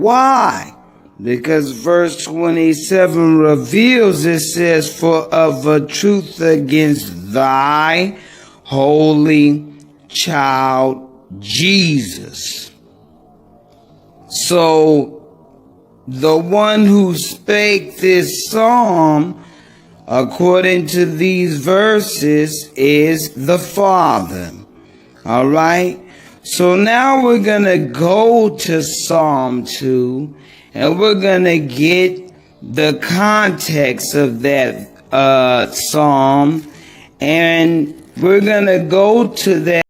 Why? Because verse 27 reveals, it says, for of a truth against thy holy child Jesus. So the one who spake this psalm, according to these verses, is the Father. All right? So now we're going to go to Psalm 2, and we're going to get the context of that psalm, and we're going to go to that